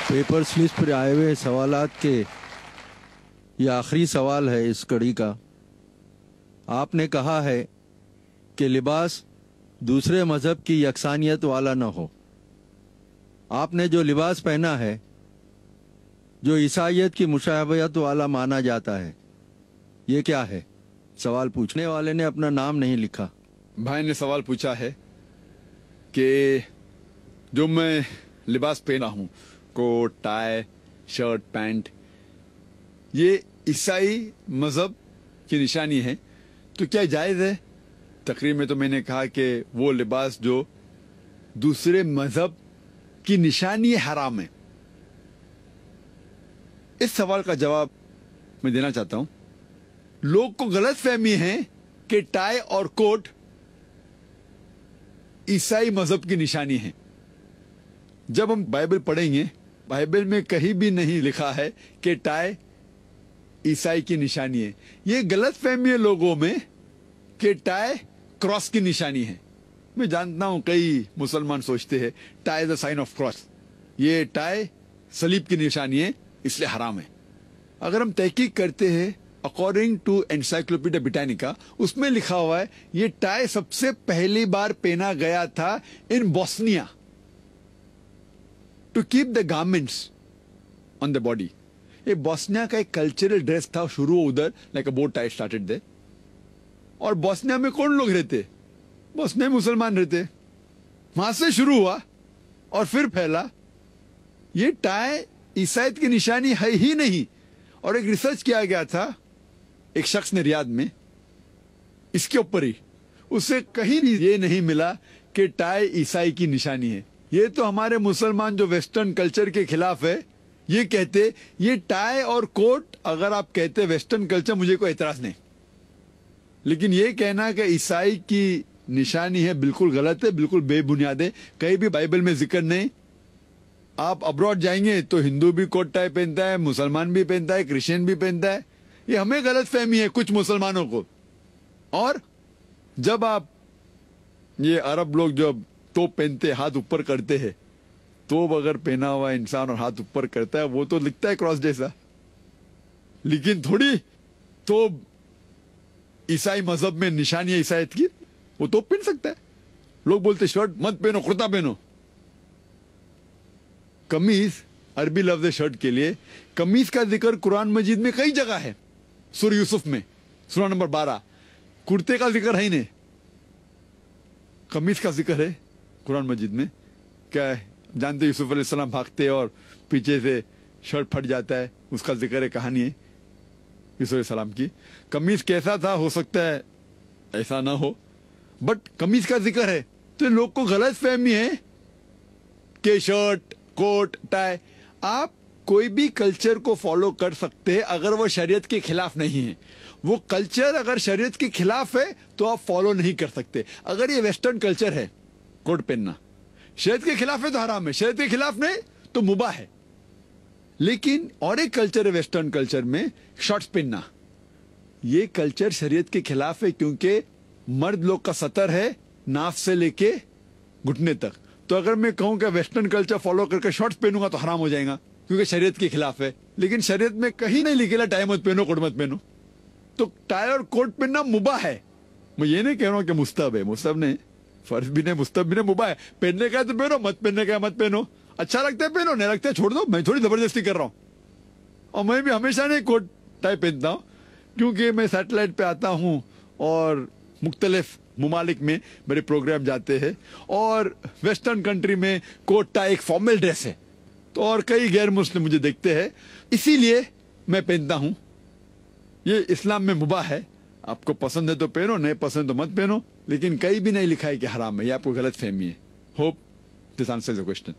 Paper slips پر آئے ہوئے سوالات کے یہ آخری سوال ہے اس کڑی کا۔ آپ نے کہا ہے کہ لباس دوسرے مذہب کی یکسانیت والا نہ ہو۔ آپ نے جو لباس پہنا ہے جو عیسائیت کی مشابہت والا مانا جاتا ہے، یہ کیا ہے؟ سوال پوچھنے والے نے اپنا نام نہیں لکھا۔ بھائی نے سوال پوچھا ہے کہ جو میں لباس پہنا ہوں، کوٹ، ٹائی، شرٹ، پینٹ، یہ عیسائی مذہب کی نشانی ہے، تو کیا جائز ہے؟ تقریر میں تو میں نے کہا کہ وہ لباس جو دوسرے مذہب کی نشانی حرام ہے۔ اس سوال کا جواب میں دینا چاہتا ہوں۔ لوگ کو غلط فہمی ہے کہ ٹائی اور کوٹ عیسائی مذہب کی نشانی ہے۔ جب ہم بائبل پڑھیں گے، بائبل میں کہیں بھی نہیں لکھا ہے کہ ٹائی عیسائی کی نشانی ہے۔ یہ غلط فہمی ہے لوگوں میں کہ ٹائی کراس کی نشانی ہے۔ میں جانتا ہوں کئی مسلمان سوچتے ہیں tie is a sign of cross, یہ ٹائی صلیب کی نشانی ہے، اس لیے حرام ہے۔ اگر ہم تحقیق کرتے ہیں اکارڈنگ ٹو انسائکلوپیڈیا بریٹانیکا، اس میں لکھا ہوا ہے یہ ٹائی سب سے پہلی بار پہنا گیا تھا in Bosnia to cap the garments on the body. یہ بوسنیا کا ایک کلچرل ڈریس تھا، شروع ادھر like a boot tie started they. اور بوسنیا میں کون لوگ رہتے؟ بوسنیا میں مسلمان رہتے، وہاں سے شروع ہوا اور پھر پھیلا۔ یہ ٹائی عیسائیت کی نشانی ہے ہی نہیں۔ اور ایک ریسرچ کیا گیا تھا ایک شخص نے ریاض میں اس کے اوپر ہی، اسے کہیں بھی یہ نہیں ملا کہ ٹائی عیسائی کی نشانی ہے۔ یہ تو ہمارے مسلمان جو ویسٹرن کلچر کے خلاف ہے، یہ کہتے یہ ٹائی اور کوٹ اگر آپ کہتے ویسٹرن کلچر، مجھے کوئی اعتراض نہیں، لیکن یہ کہنا کہ عیسائی کی نشانی ہے بالکل غلط ہے، بالکل بے بنیاد ہے۔ کہیں بھی بائبل میں ذکر نہیں۔ آپ ابراڈ جائیں گے تو ہندو بھی کوٹ ٹائی پہنتا ہے، مسلمان بھی پہنتا ہے، کرسچین بھی پہنتا ہے۔ یہ ہمیں غلط فہمی ہے کچھ مسلمانوں کو۔ اور جب آپ یہ عرب لوگ جب توپ پہنتے، ہاتھ اوپر کرتے ہیں، توپ اگر پہنا ہوا انسان اور ہاتھ اوپر کرتا ہے، وہ تو لگتا ہے کراس جیسا، لیکن تھوڑی توپ عیسائی مذہب میں نشانی ہے عیسائیت کی، وہ توپ پہن سکتا ہے۔ لوگ بولتے شرٹ مت پہنو، کرتا پہنو۔ قمیص عربی لفظ ہے شرٹ کے لیے۔ قمیص کا ذکر قرآن مجید میں کئی جگہ ہے۔ سورہ یوسف میں سورہ نمبر 12 کرتے کا ذکر ہے ہی نہیں، قمیص کا ذکر ہے قرآن مجید میں۔ کیا جانتے یوسف علیہ السلام بھاگتے اور پیچھے سے شرٹ پھٹ جاتا ہے، اس کا ذکر ہے، کہانی ہے یوسف علیہ السلام کی۔ قمیص کیسا تھا ہو سکتا ہے ایسا نہ ہو، بٹ قمیص کا ذکر ہے۔ تو لوگ کو غلط فہمی ہے کہ شرٹ، کوٹ، ٹائی۔ آپ کوئی بھی کلچر کو فالو کر سکتے ہیں اگر وہ شریعت کے خلاف نہیں ہے۔ وہ کلچر اگر شریعت کے خلاف ہے تو آپ فالو نہیں کر سکتے۔ اگر یہ ویسٹرن کلچر ہے، کوٹ پہننا شریعت کے خلاف ہے تو حرام ہے، شریعت کے خلاف نہیں تو مباح ہے۔ لیکن اور ایک کلچر ہے ویسٹرن کلچر میں شارٹس پہننا، یہ کلچر شریعت کے خلاف ہے، کیونکہ مرد لوگ کا سطر ہے ناف سے لے کے گھٹنے تک۔ تو اگر میں کہوں کہ ویسٹرن کلچر فالو کر کے شارٹس پہنوں گا تو حرام ہو جائے گا، کیونکہ شریعت کے خلاف ہے۔ لیکن شریعت میں کہیں نہیں لکھے ٹائی مت پہنو، کوٹ مت پہنو۔ تو ٹائی اور کوٹ پہننا مباح ہے۔ میں یہ نہیں کہہ رہا ہوں کہ مستحب ہے، مستحب نہیں، فرض بھی نہیں، مستحب بھی نہیں، مباح ہے۔ پہننے کا ہے تو پہنو، مت پہننے کا ہے مت پہنو۔ اچھا لگتا ہے پہنو، نہیں لگتا ہے چھوڑ دو۔ میں تھوڑی زبردستی کر رہا ہوں۔ اور میں بھی ہمیشہ نہیں کوٹ ٹائی پہنتا ہوں، کیونکہ میں سیٹلائٹ پہ آتا ہوں اور مختلف ممالک میں میرے پروگرام جاتے ہیں، اور ویسٹرن کنٹری میں کوٹ ٹائی ایک فارمل ڈریس ہے، تو اور کئی غیر مسلم مجھے دیکھتے ہیں، اسی لیے میں پہنتا ہوں۔ یہ اسلام میں مباح ہے، آپ کو پسند ہے تو پہنو، نہیں پسند تو مت پہنو، لیکن کہیں بھی نہیں لکھا ہے کہ حرام ہے۔ یہ آپ کو غلط فہمی ہے۔ Hope this answers the question.